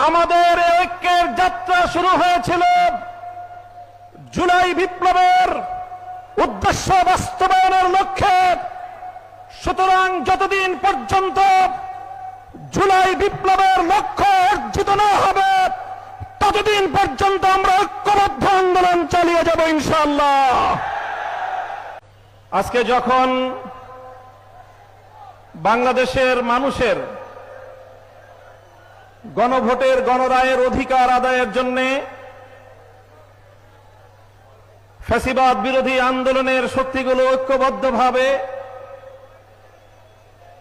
আমাদের ঐক্যের যাত্রা শুরু হয়েছিল জুলাই বিপ্লবের উদ্দেশ্য বাস্তবায়নের লক্ষ্যে। সুতরাং যতদিন পর্যন্ত জুলাই বিপ্লবের লক্ষ্য অর্জিত না হবে ততদিন পর্যন্ত আমরা ঐক্যবদ্ধ আন্দোলন চালিয়ে যাব ইনশাআল্লাহ। আজকে যখন বাংলাদেশের মানুষের গণভোটের গণরায়ের অধিকার আদায়ের জন্য ফ্যাসিবাদ বিরোধী আন্দোলনের শক্তিগুলো ঐক্যবদ্ধভাবে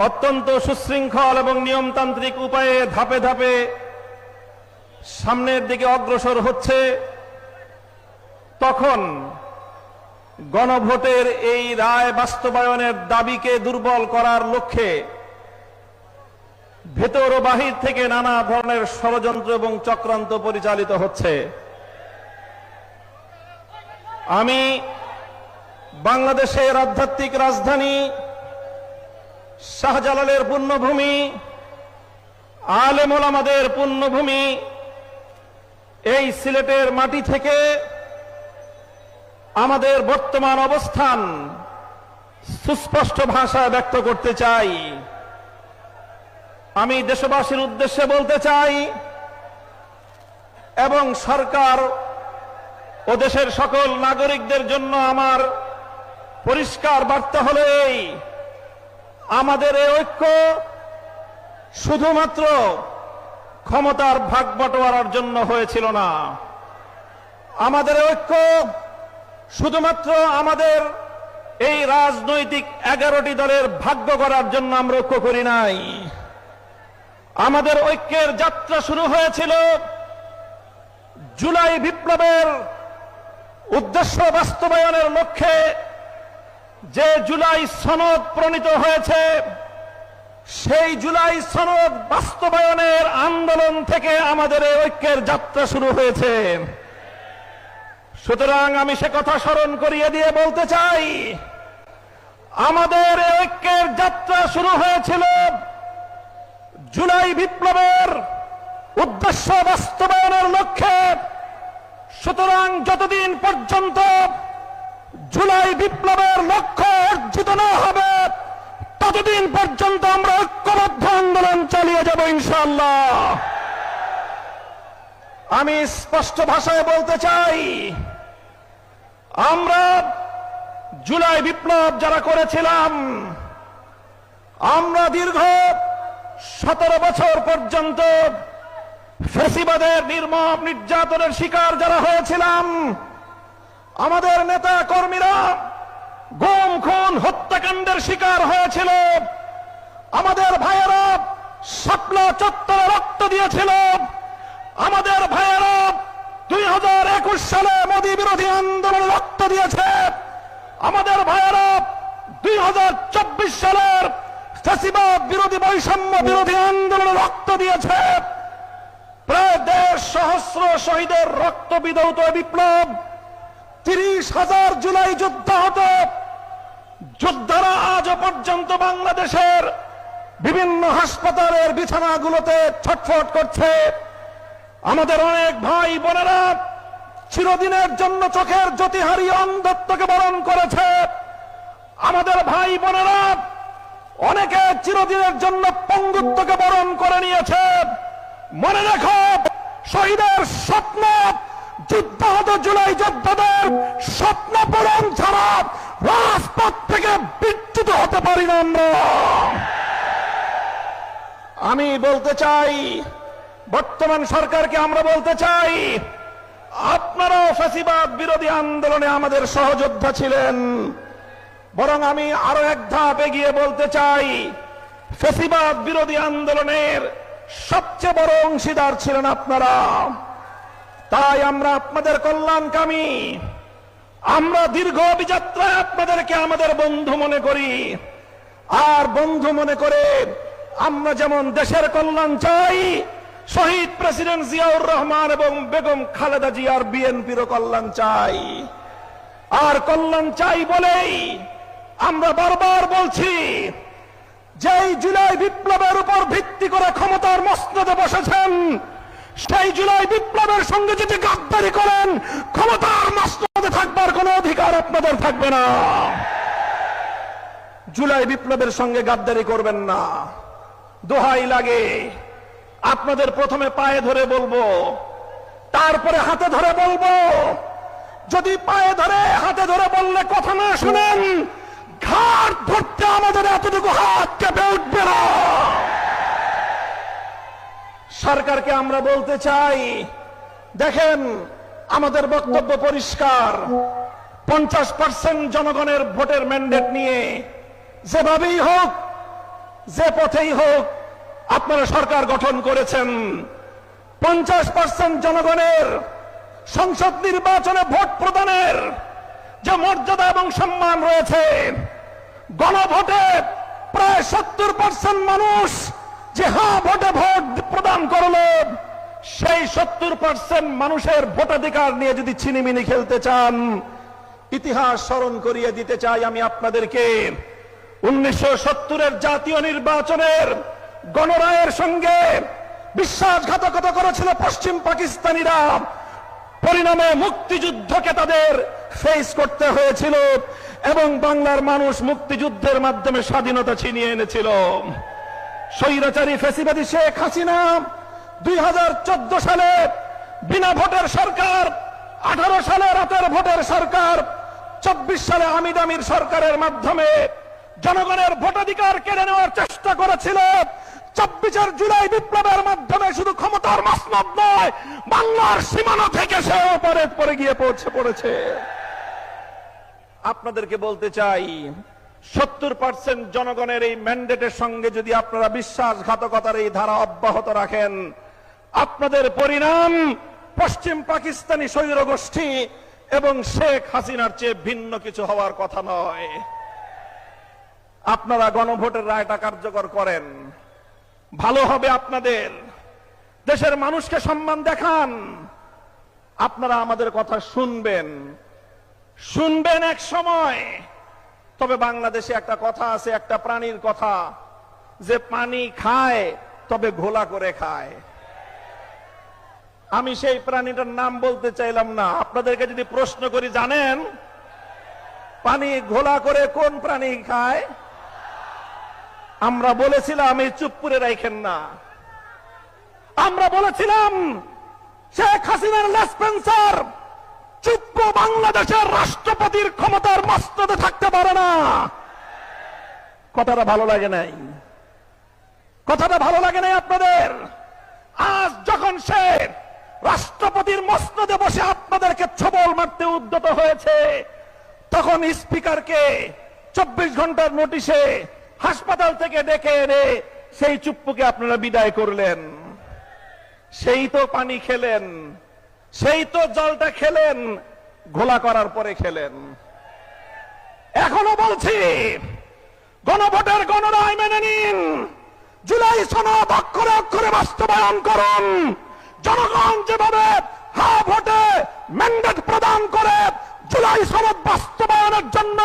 অত্যন্ত সুশৃঙ্খল এবং নিয়মতান্ত্রিক উপায়ে ধাপে ধাপে সামনের দিকে অগ্রসর হচ্ছে, তখন গণভোটের এই রায় বাস্তবায়নের দাবিকে দুর্বল করার লক্ষ্যে ভেতর ও বাহির থেকে নানা ধরনের ষড়যন্ত্র এবং চক্রান্ত পরিচালিত হচ্ছে। আমি বাংলাদেশের আধ্যাত্মিক রাজধানী শাহজালালের পুণ্যভূমি, আলেম ওলামাদের পুণ্যভূমি এই সিলেটের মাটি থেকে আমাদের বর্তমান অবস্থান সুস্পষ্ট ভাষায় ব্যক্ত করতে চাই। আমি দেশবাসীর উদ্দেশ্যে বলতে চাই এবং সরকার ও দেশের সকল নাগরিকদের জন্য আমার পরিষ্কার বার্তা হলো এই: আমাদের এই ঐক্য শুধুমাত্র ক্ষমতার ভাগ বটোয়ারার জন্য হয়েছিল না। আমাদের ঐক্য শুধুমাত্র আমাদের এই রাজনৈতিক 11টি দলের ভাগ্য করার জন্য আমরা ঐক্য করি নাই। আমাদের ঐক্যের যাত্রা শুরু হয়েছিল জুলাই বিপ্লবের উদ্দেশ্য বাস্তবায়নের লক্ষ্যে। যে জুলাই সনদ প্রণীত হয়েছে সেই জুলাই সনদ বাস্তবায়নের আন্দোলন থেকে আমাদের এই ঐক্যের যাত্রা শুরু হয়েছে। সুতরাং আমি সে কথা স্মরণ করিয়ে দিয়ে বলতে চাই, আমাদের এই ঐক্যের যাত্রা শুরু হয়েছিল জুলাই বিপ্লবের উদ্দেশ্য বাস্তবায়নের লক্ষ্যে। সুতরাং যতদিন পর্যন্ত জুলাই বিপ্লবের লক্ষ্য অর্জিত না হবে ততদিন পর্যন্ত আমরা ঐক্যবদ্ধ আন্দোলন চালিয়ে যাব ইনশাআল্লাহ। আমি স্পষ্ট ভাষায় বলতে চাই, আমরা জুলাই বিপ্লব যারা করেছিলাম, আমরা দীর্ঘ 17 বছর পর্যন্ত ফ্যাসিবাদের নির্মম নির্যাতনের শিকার যারা হয়েছিলাম, আমাদের নেতা কর্মীরা গুম খুন হত্যাকাণ্ডের শিকার হয়েছিল, আমাদের ভাইয়েরা শাপলা চত্বরে রক্ত দিয়েছিল, আমাদের ভাইয়েরা 2021 সালে মোদী বিরোধী আন্দোলনে রক্ত দিয়েছে, আমাদের ভাইয়েরা 2024 সালের ফ্যাসিবাদ বিরোধী বৈষম্য বিরোধী আন্দোলনে রক্ত দিয়েছে। প্রায় 1.5 সহস্র শহীদের রক্ত বিধৌত বিপ্লব, 30,000 জুলাই যোদ্ধা হতো। যোদ্ধারা আজও পর্যন্ত বাংলাদেশের বিভিন্ন হাসপাতালের বিছানাগুলোতে ছটফট করছে। আমাদের অনেক ভাই বোনেরা চিরদিনের জন্য চোখের জ্যোতি হারিয়ে অন্ধত্বকে বরণ করেছে। আমাদের ভাই বোনেরা অনেকে চিরদিনের জন্য পঙ্গুত্বকে বরণ করে নিয়েছে। মনে রেখো, শহীদের স্বপ্ন, যুদ্ধাহত জুলাই যোদ্ধাদের স্বপ্ন পূরণ ছাড়া রাজপথ থেকে বিচ্যুত হতে পারি না আমরা। আমি বলতে চাই, বর্তমান সরকারকে আমরা বলতে চাই, আপনারাও ফ্যাসিবাদ বিরোধী আন্দোলনে আমাদের সহযোদ্ধা ছিলেন। বরং আমি আরো এক ধাপ এগিয়ে বলতে চাই, ফ্যাসিবাদ বিরোধী আন্দোলনের সবচেয়ে বড় অংশীদার ছিলেন আপনারা। তাই আমরা আপনাদের কল্যাণকামী, আমরা দীর্ঘ অভিযাত্রায় আপনাদেরকে আমাদের বন্ধু মনে করি। আর বন্ধু মনে করে আমরা যেমন দেশের কল্যাণ চাই, শহীদ প্রেসিডেন্ট জিয়াউর রহমান এবং বেগম খালেদা জিয়ার বিএনপিরও কল্যাণ চাই। আর কল্যাণ চাই বলেই আমরা বারবার বলছি, যেই জুলাই বিপ্লবের উপর ভিত্তি করে ক্ষমতার মসনদে বসেছেন সেই জুলাই বিপ্লবের সঙ্গে যদি গাদ্দারি করেন, ক্ষমতার মসনদে থাকবার কোনো অধিকার আপনাদের থাকবে না। জুলাই বিপ্লবের সঙ্গে গাদ্দারি করবেন না। দোহাই লাগে, আপনাদের প্রথমে পায়ে ধরে বলবো, তারপরে হাতে ধরে বলবো। যদি পায়ে ধরে হাতে ধরে বললে কথা না শুনেন, ঘাট ধরতে আমাদের এতটুকু হাত কেঁপে উঠবে না। সরকারকে আমরা বলতে চাই, দেখেন আমাদের বক্তব্য পরিষ্কার। 50% জনগণের ভোটের ম্যান্ডেট নিয়ে যেভাবেই হোক, যে পথেই হোক আপনারা সরকার গঠন করেছেন। 50% জনগণের সংসদ নির্বাচনে ভোট প্রদানের যে মর্যাদা এবং সম্মান রয়েছে, গণভোটে প্রায় 70% মানুষ যে হ্যাঁ ভোটে ভোট প্রদান করলো, সেই 70% মানুষের ভোটাধিকার নিয়ে যদি ছিনিমিনি খেলতে চান, ইতিহাস স্মরণ করিয়ে দিতে চাই আমি আপনাদেরকে। 1970-এর জাতীয় নির্বাচনের গণরায়ের সঙ্গে বিশ্বাসঘাতকতা করেছিল পশ্চিম পাকিস্তানিরা। পরিণামে মুক্তিযুদ্ধকে তাদের ফেস করতে হয়েছিল এবং বাংলার মানুষ মুক্তিযুদ্ধের মাধ্যমে স্বাধীনতা ছিনিয়ে এনেছিল। স্বৈরাচারী ফ্যাসিবাদী শেখ হাসিনা 2014 সালে বিনা ভোটের সরকার, 18 সালে রাতের ভোটের সরকার, 24 সালে আমির আমির সরকারের মাধ্যমে জনগণের ভোটাধিকার কেড়ে নেওয়ার চেষ্টা করেছিল। 24 জুলাই বিপ্লবের মাধ্যমে শুধু ক্ষমতার মসনদ নয়, বাংলার সীমানা থেকে সে ওপারে পরে গিয়ে পড়েছে। আপনাদেরকে বলতে চাই, 70% জনগণের এই ম্যান্ডেটের সঙ্গে যদি আপনারা বিশ্বাসঘাতকতার এই ধারা অব্যাহত রাখেন, আপনাদের পরিণাম পশ্চিম পাকিস্তানি স্বৈর গোষ্ঠী এবং শেখ হাসিনার চেয়ে ভিন্ন কিছু হওয়ার কথা নয়। আপনারা গণভোটের রায়টা কার্যকর করেন, ভালো হবে আপনাদের। দেশের মানুষকে সম্মান দেখান। আপনারা আমাদের কথা শুনবেন এক সময়। তবে বাংলাদেশে একটা কথা আছে, একটা প্রাণীর কথা, যে পানি খায় তবে ঘোলা করে খায়। আমি সেই প্রাণীটার নাম বলতে চাইলাম না। আপনাদেরকে যদি প্রশ্ন করি, জানেন পানি ঘোলা করে কোন প্রাণী খায়? আমরা বলেছিলাম এই চুপ করে রাখেন না। আমরা বলেছিলাম শেখ হাসিনার লেসপেন্সার চুপ বাংলাদেশের রাষ্ট্রপতির ক্ষমতার মস্তদে থাকতে পারে না। কথাটা ভালো লাগে নাই? কথাটা ভালো লাগে নাই আপনাদের? আজ যখন সে রাষ্ট্রপতির মস্তদে বসে আপনাদেরকে ছবল মারতে উদ্যত হয়েছে, তখন স্পিকারকে 24 ঘন্টার নোটিশে হাসপাতাল থেকে ডেকে এনে সেই চুপ্পুকে আপনারা বিদায় করলেন। সেই তো পানি খেলেন, সেই তো জলটা খেলেন, ঘোলা করার পরে খেলেন। এখনো বলছি, গণভোটের গণরায় মেনে নিন, জুলাই সনদ অক্ষরে অক্ষরে বাস্তবায়ন করুন। জনগণ যেভাবে হ্যাঁ ভোটে ম্যান্ডেট প্রদান করে জুলাই সনদ বাস্তবায়নের জন্য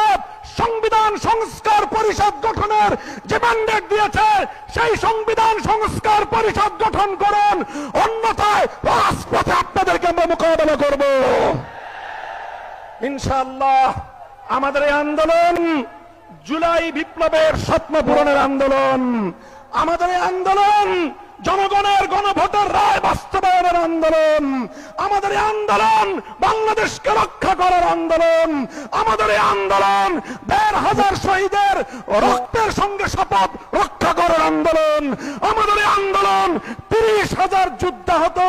সংবিধান সংস্কার পরিষদ গঠনের যে ম্যান্ডেট দিয়েছে, সেই সংবিধান সংস্কার পরিষদ গঠন করুন। অন্যথায় রাজপথে আপনাদেরকে আমরা মোকাবেলা করব ইনশাআল্লাহ। আমাদের এই আন্দোলন জুলাই বিপ্লবের স্বপ্ন পূরণের আন্দোলন। আমাদের এই আন্দোলন জনগণের গণভোটের রায় বাস্তবায়নের আন্দোলন। আমাদের এই আন্দোলন বাংলাদেশকে রক্ষা করার আন্দোলন। আমাদের এই আন্দোলন 1,500 শহীদের রক্তের সঙ্গে শপথ রক্ষা করার আন্দোলন। আমাদের এই আন্দোলন 30,000 যুদ্ধাহত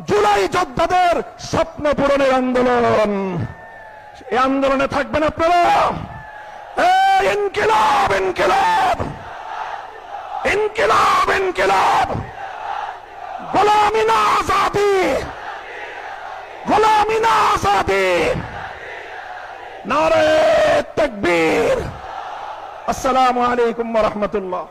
জুলাই যোদ্ধাদের স্বপ্ন পূরণের আন্দোলন। এই আন্দোলনে থাকবেন আপনারা। ইনকিলাব ইনকিলাব ইনকিলাব ইনকিলাব, গোলামি না আজাদি, গোলামি না আজাদি, নারে তাকবীর। আসসালামু আলাইকুম ওয়া রাহমাতুল্লাহ।